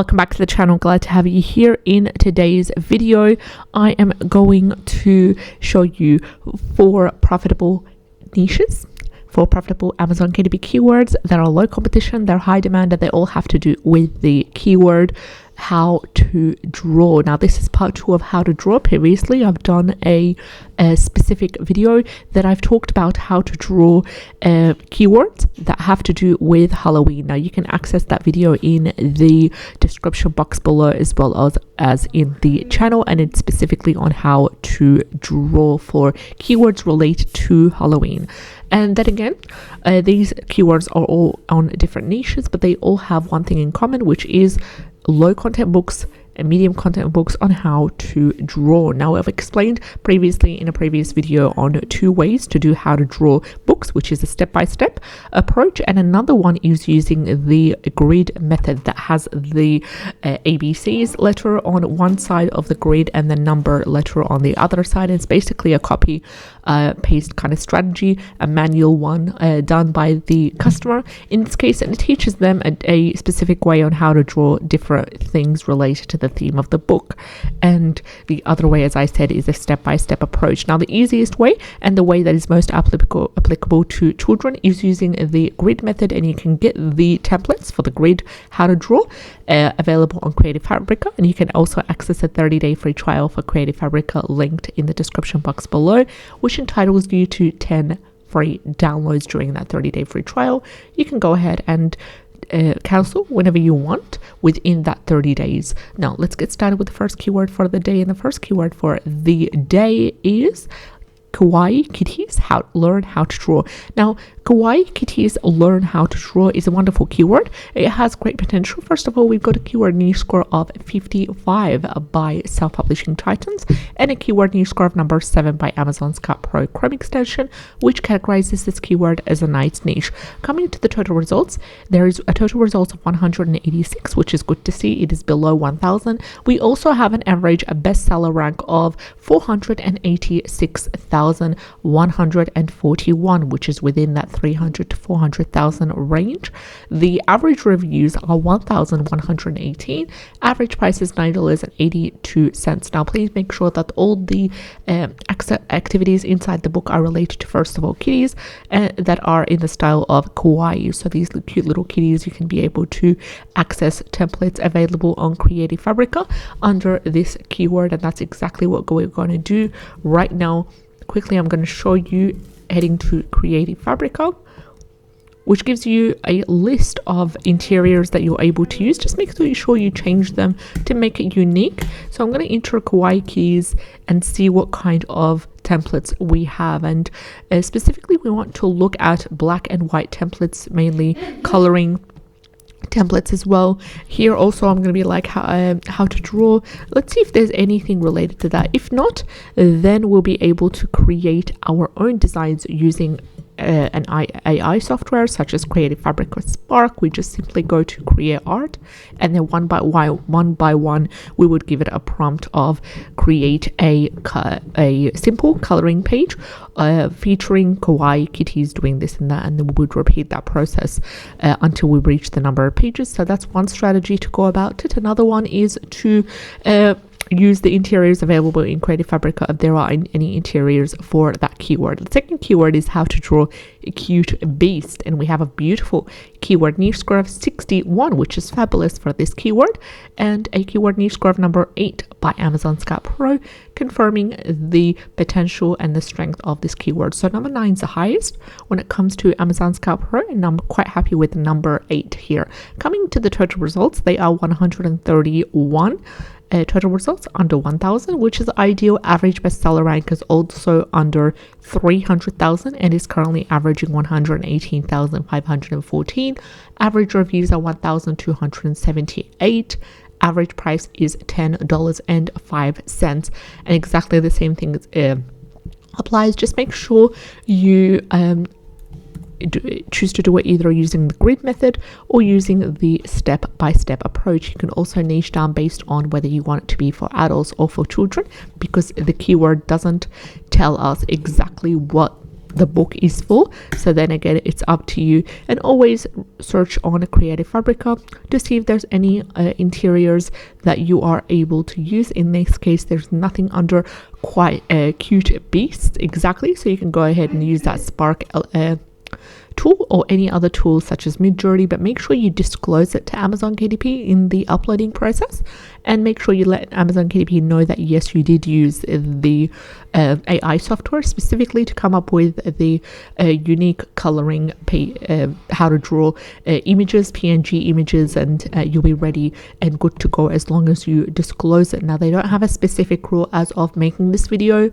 Welcome back to the channel. Glad to have you here. In today's video, I am going to show you 4 profitable niches, 4 profitable Amazon KDP keywords that are low competition, they're high demand, and they all have to do with the keyword how to draw. Now this is part 2 of how to draw. Previously I've done a specific video that I've talked about how to draw keywords that have to do with Halloween. Now you can access that video in the description box below, as well as in the channel, and it's specifically on how to draw for keywords related to Halloween. And then again, these keywords are all on different niches, but they all have one thing in common, which is low content books and medium content books on how to draw. Now I've explained previously in a previous video on 2 ways to do how to draw books, which is a step-by-step approach, and another one is using the grid method that has the ABCs letter on one side of the grid and the number letter on the other side. It's basically a copy paste kind of strategy, a manual one done by the customer in this case, and it teaches them a specific way on how to draw different things related to the theme of the book. And the other way, as I said, is a step-by-step approach. Now the easiest way and the way that is most applicable to children is using the grid method, and you can get the templates for the grid how to draw available on Creative Fabrica, and you can also access a 30-day free trial for Creative Fabrica linked in the description box below, which entitles you to 10 free downloads during that 30-day free trial. You can go ahead and cancel whenever you want within that 30 days. Now let's get started with the first keyword for the day, and the first keyword for the day is kawaii kitties learn how to draw. Now kawaii kitties learn how to draw is a wonderful keyword. It has great potential. First of all, we've got a keyword niche score of 55 by Self-Publishing Titans and a keyword niche score of number 7 by Amazon Scout Pro Chrome extension, which categorizes this keyword as a nice niche. Coming to the total results, there is a total result of 186, which is good to see. It is below 1000. We also have an average bestseller rank of 486,141, which is within that 300 to 400,000 range. The average reviews are 1,118. Average price is $9.82. Now please make sure that all the activities inside the book are related to, first of all, kitties that are in the style of kawaii. So these cute little kitties, you can be able to access templates available on Creative Fabrica under this keyword, and that's exactly what we're going to do right now. Quickly, I'm going to show you heading to Creative Fabrica, which gives you a list of interiors that you're able to use. Just make sure you change them to make it unique. So I'm going to enter kawaii keys and see what kind of templates we have, and specifically we want to look at black and white templates, mainly coloring templates as well. Here also I'm going to be like how to draw. Let's see if there's anything related to that. If not, then we'll be able to create our own designs using an AI software such as Creative Fabric or Spark. We just simply go to create art, and then one by one we would give it a prompt of create a simple coloring page featuring kawaii kitties doing this and that, and then we would repeat that process until we reach the number of pages. So that's one strategy to go about it. Another one is to use the interiors available in Creative Fabrica if there are any interiors for that keyword. The second keyword is how to draw a cute beast, and we have a beautiful keyword niche score of 61, which is fabulous for this keyword, and a keyword niche score of number 8 by Amazon Scout Pro, confirming the potential and the strength of this keyword. So number 9 is the highest when it comes to Amazon Scout Pro, and I'm quite happy with number 8 here. Coming to the total results, they are 131 total results under 1,000, which is ideal. Average bestseller rank is also under 300,000 and is currently averaging 118,514. Average reviews are 1,278. Average price is $10.05, and exactly the same thing applies. Just make sure you choose to do it either using the grid method or using the step-by-step approach. You can also niche down based on whether you want it to be for adults or for children, because the keyword doesn't tell us exactly what the book is for. So then again, it's up to you. And always search on Creative Fabrica to see if there's any interiors that you are able to use. In this case, there's nothing under quite a cute beast exactly, so you can go ahead and use that Spark tool or any other tool such as Midjourney, but make sure you disclose it to Amazon KDP in the uploading process, and make sure you let Amazon KDP know that yes, you did use the AI software specifically to come up with the unique coloring how to draw images, PNG images, and you'll be ready and good to go as long as you disclose it. Now, they don't have a specific rule as of making this video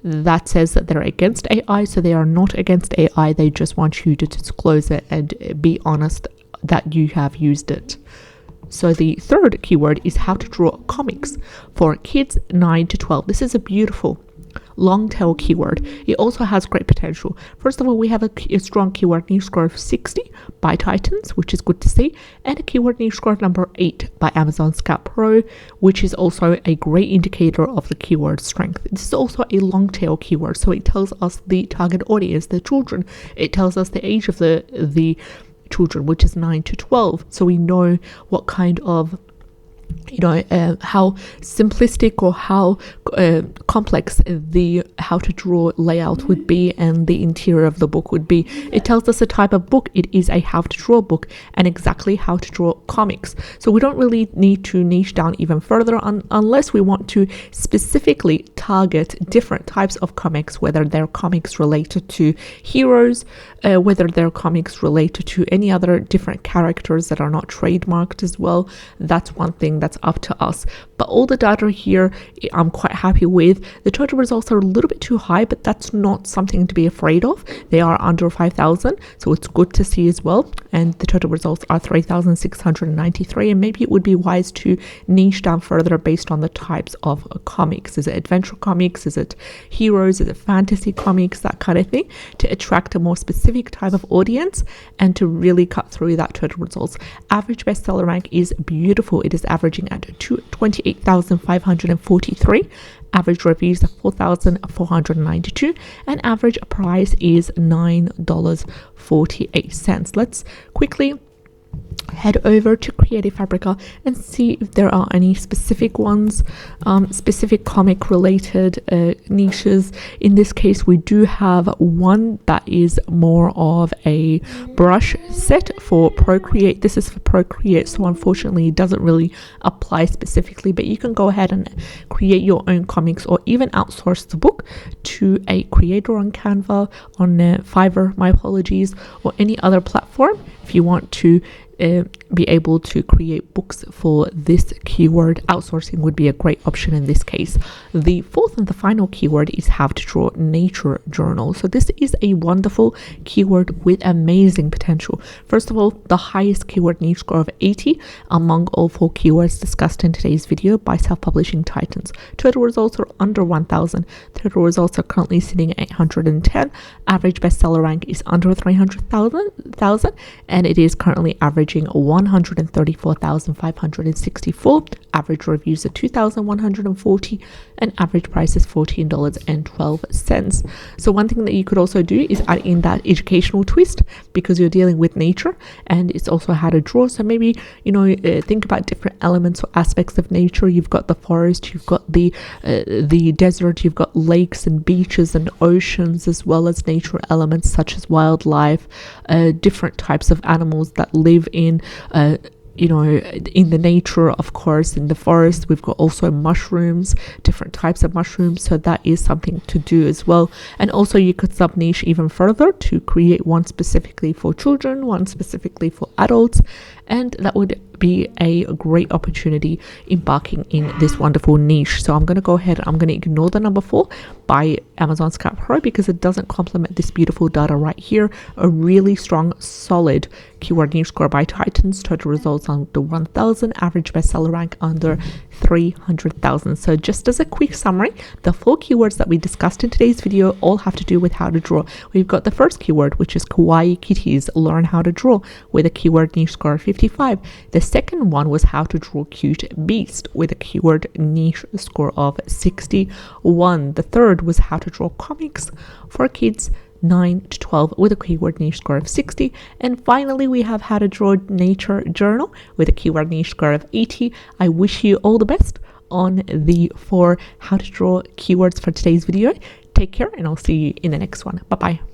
that says that they're against AI, so they are not against AI. They just want you to disclose it and be honest that you have used it. So the third keyword is how to draw comics for kids 9 to 12. This is a beautiful long tail keyword. It also has great potential. First of all, we have a strong keyword niche score of 60 by Titans, which is good to see, and a keyword niche score number 8 by Amazon Scout Pro, which is also a great indicator of the keyword strength. This is also a long tail keyword, so it tells us the target audience, the children. It tells us the age of the children, which is 9 to 12, so we know what kind of how simplistic or how complex the how to draw layout would be and the interior of the book would be. It tells us the type of book. It is a how to draw book and exactly how to draw comics. So we don't really need to niche down even further unless we want to specifically target different types of comics, whether they're comics related to heroes, whether they're comics related to any other different characters that are not trademarked as well. That's one thing that's up to us. But all the data here I'm quite happy with. The total results are a little bit too high, but that's not something to be afraid of. They are under 5,000, so it's good to see as well. And the total results are 3,693, and maybe it would be wise to niche down further based on the types of comics. Is it adventure comics? Is it heroes? Is it fantasy comics? That kind of thing, to attract a more specific type of audience and to really cut through that total results. Average bestseller rank is beautiful. It is averaging at 28,543. Average reviews are 4,492, and average price is $9.48. Let's quickly head over to Creative Fabrica and see if there are any specific ones, specific comic related niches. In this case, we do have one that is more of a brush set for Procreate. This is for Procreate, so unfortunately it doesn't really apply specifically, but you can go ahead and create your own comics or even outsource the book to a creator on Canva, on Fiverr, my apologies, or any other platform if you want to be able to create books for this keyword. Outsourcing would be a great option in this case. The fourth and the final keyword is how to draw nature journal. So this is a wonderful keyword with amazing potential. First of all, the highest keyword niche score of 80 among all 4 keywords discussed in today's video by self-publishing titans. Total results are under 1,000. Total results are currently sitting at 810. Average bestseller rank is under 300,000, and it is currently averaging 134,564. Average reviews are 2,140, and average price is $14.12. So one thing that you could also do is add in that educational twist, because you're dealing with nature and it's also how to draw. So maybe think about different elements or aspects of nature. You've got the forest, you've got the desert, you've got lakes and beaches and oceans, as well as nature elements such as wildlife, different types of animals that live in in the nature, of course. In the forest, we've got also mushrooms, different types of mushrooms, so that is something to do as well. And also you could sub niche even further to create one specifically for children, one specifically for adults, and that would be a great opportunity embarking in this wonderful niche. So I'm going to go ahead, I'm going to ignore the number 4 by Amazon Scout Pro because it doesn't complement this beautiful data right here. A really strong, solid keyword niche score by Titans. Total results under 1,000. Average bestseller rank under 300,000. So just as a quick summary, the 4 keywords that we discussed in today's video all have to do with how to draw. We've got the first keyword, which is kawaii kitties, learn how to draw, with a keyword niche score of 55. The second one was how to draw cute beast, with a keyword niche score of 61. The third was how to draw comics for kids 9 to 12 with a keyword niche score of 60. And finally, we have how to draw nature journal with a keyword niche score of 80. I wish you all the best on the 4 how to draw keywords for today's video. Take care, and I'll see you in the next one. Bye bye.